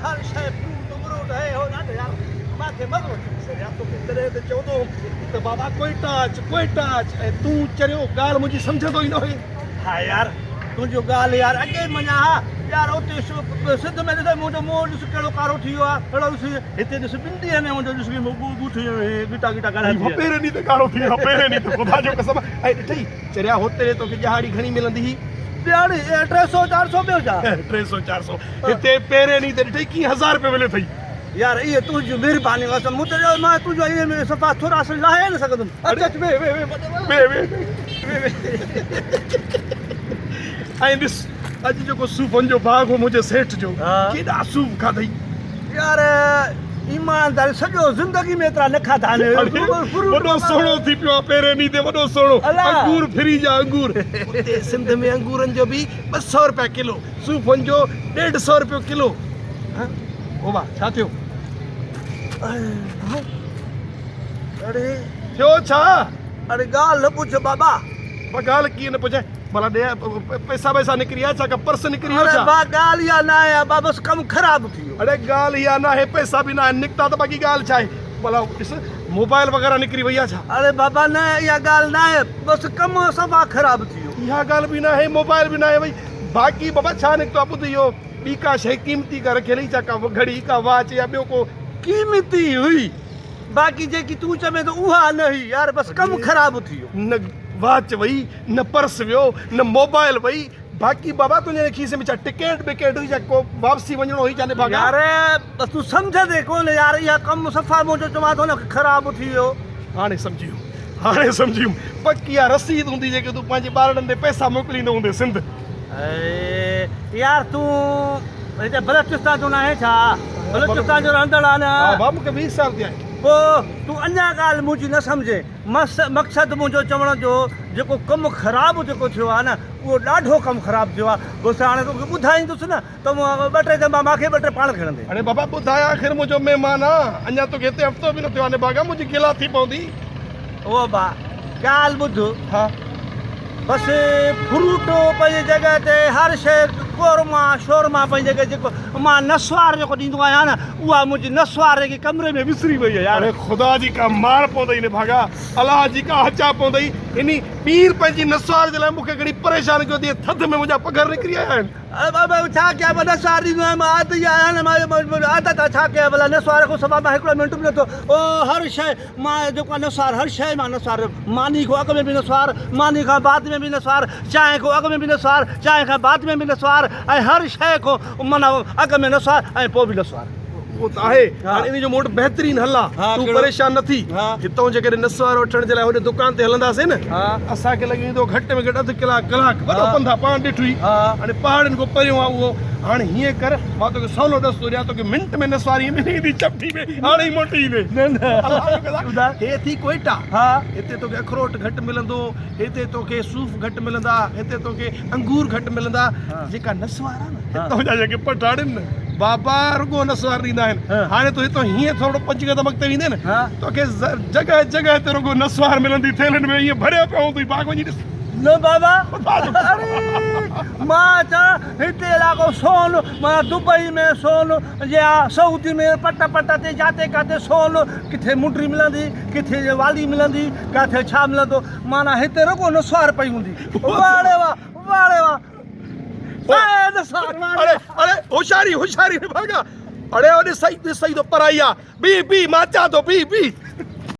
हर शइ फ्रूट है हो ना यार माथे मगो सर या तो कितने ते चौदो तो बाबा कोयटा अच ऐं तूं चरियो ॻाल्हि मुंहिंजी सम्झंदो ई न हुई हा यार तुंहिंजो ॻाल्हि यार अॻे मञा हा यार उते सिंध में ॾिस मुंहिंजो मुंहुं ॾिस कहिड़ो कारो थी वियो आहे अहिड़ो ॾिस हिते ॾिस ॿिनि ॾींहंनि में मुंहिंजो ॾिस ॻूठ गिटा गिटा ॻाल्हाए पहिरें ॾींहं ते कारो थी वियो पहिरें ॾींहं ते ख़ुदा जो कसम ऐं ॾिठई चरिया हुते तोखे ॾियाड़ी घणी मिलंदी हुई ॾियाड़ी 300 400 ॿियो छा 300 400 हिते पहिरें ॾींहं ते ॾिठई कीअं 1000 रुपया मिले अथई यार इहे तुंहिंजी महिरबानी आहे मूं त मां तुंहिंजो इहे में सफ़ा थोरा सां लाहे न सघंदुमि अच ऐं ॾिस अॼु जेको सूफ़नि जो बाग़ हो मुंहिंजे सेठ जो केॾा सूफ़ खाधई यार ईमानदारी सॼो ज़िंदगी में एतिरा न खाधा वॾो सोणो थी पियो आहे पहिरें ॾींहं ते वॾो सोणो अंगूर फ्री जा अंगूर उते सिंध में अंगूरनि जो बि 200 रुपया किलो सूफ़नि जो 150 रुपयो किलो ओ वाह छा थियो अरे थियो छा अरे ॻाल्हि न पुछ बाबा ॻाल्हि कीअं न पुछे भला पैसा वैसा निकिरी विया छा का पर्स निकिरी वियो छा ॻाल्हि इहा न आहे बा बसि कमु ख़राबु थी वियो अरे ॻाल्हि इहा न आहे पैसा बि न आहिनि निकिता त बाक़ी ॻाल्हि छा आहे भला ॾिस मोबाइल वग़ैरह निकिरी वई आहे छा अरे बाबा न इहा ॻाल्हि न आहे बसि कमु सफ़ा ख़राबु थी वियो इहा ॻाल्हि बि न आहे मोबाइल बि न आहे भई बाक़ी बाबा छा निकितो आहे ॿुध इहो ॿी का शइ क़ीमती का रखियल छा का घड़ी का वाच या ॿियो को क़ीमती हुई बाक़ी जेकी तूं चवे त उहा न हुई यार बसि कमु ख़राबु थी वियो न वाच वई न पर्स वियो न मोबाइल वई बाक़ी बाबा तुंहिंजे खीसे में छा टिकट विकेट हुई छा को वापसी वञिणो हुई जाने भागा यार बसि तूं सम्झंदे कोन यार इहा कमु सफ़ा मुंहिंजो चवां थो न ख़राबु थी वियो हाणे सम्झी वियुमि पकी आहे रसीद हूंदी जेके तूं पंहिंजे ॿारनि ॾे पैसा मोकिलींदो हूंदे सिंध यार तूं हिते बलोचिस्तान जो न आहे छा बलोचिस्तान जो रहंदड़ आहे न बाबा मूंखे 20 साल थिया आहिनि पोइ तूं अञा ॻाल्हि मुंहिंजी न सम्झे मक़सदु मुंहिंजो चवण जो जेको कमु ख़राबु जेको थियो आहे न उहो ॾाढो कमु ख़राबु थियो आहे बसि हाणे तोखे ॿुधाईंदुसि न त ॿ टे दफ़ा मूंखे ॿ टे पाण खणंदे अरे बाबा ॿुधाए आख़िर मुंहिंजो महिमान आहे अञा तोखे हिते हफ़्तो बि न थियो आहे भागा मुंहिंजी गिला थी पवंदी ओ बा ॻाल्हि ॿुध हा बसि फ्रूट पंहिंजी जॻह ते हर शइ कोरमा शोरमा पंहिंजी जॻह जेको मां नसवार जेको ॾींदो आहियां न उहा मुंहिंजी नसवार जेकी कमरे में विसरी वई आहे यार अरे ख़ुदा जी का मार पवंदई न भागा अलाह जी का हचा पवंदई इन पीर पंहिंजी नसवार जे लाइ मूंखे घणी परेशान कयो थी थधि में मुंहिंजा पघर निकिरी आया आहिनि छा कयां मां नसवार ॾींदो आहियां मां आदत आहियां न आदत आहे छा कयां भला नसवार खां सफ़ा मां हिकिड़ो मिंट बि नथो ओ हर शइ मां जेको आहे नसवार हर शइ मां नसवार मानी खां अॻु में बि नसवार मानी खां बाद में बि नसवार चांहि खां अॻु में बि नसवार चांहि खां बाद में बि नसवार ऐं हर शइ खां माना अॻु में नसवार ऐं पोइ बि नसवार उहो त आहे हाणे इन जो मूं वटि बहितरीनु हल आहे तूं परेशान न थी हितां जेकॾहिं नसवार वठण जे लाइ होॾे दुकान ते हलंदासीं न असांखे लॻी वेंदो घटि में घटि अधु कलाकु वॾो पंधु आहे पाण ॾिठो हाणे पहाड़नि खां परियों आहे उहो हाणे हीअं कर मां तोखे सवलो रस्तो ॾियां तोखे मिंट में नसवारी मिली वेंदी चपटी में हाणे ई मोटी ईंदे हे थी कोयटा हिते तोखे अखरोट घटि मिलंदो हिते तोखे सूफ़ घटि मिलंदा हिते तोखे अंगूर घटि मिलंदा जेका नसवार आहे न हितां जा जेके पटाड़ आहिनि न बाबा रुगो नसवार ॾींदा आहिनि हाणे तूं हितां हीअं थोरो 5 क़दम अॻिते वेंदे न तोखे जॻह जॻह ते रुगो नसवार मिलंदी थेलनि में ईअं भरियो पियो हूंदई बाग वञी ॾिस न बाबा अरे मां छा हिते इलाइक़ो सोन माना दुबई में सोन या सऊदी में पट ते जाते काथे सोन किथे मुंडी मिलंदी किथे वाली मिलंदी किथे छा मिलंदो माना हिते रुगो नसवार पई हूंदी वाड़े वाह अरे होशियारी भागा अरे सही तो पराई आहे बी मां चाह थो बी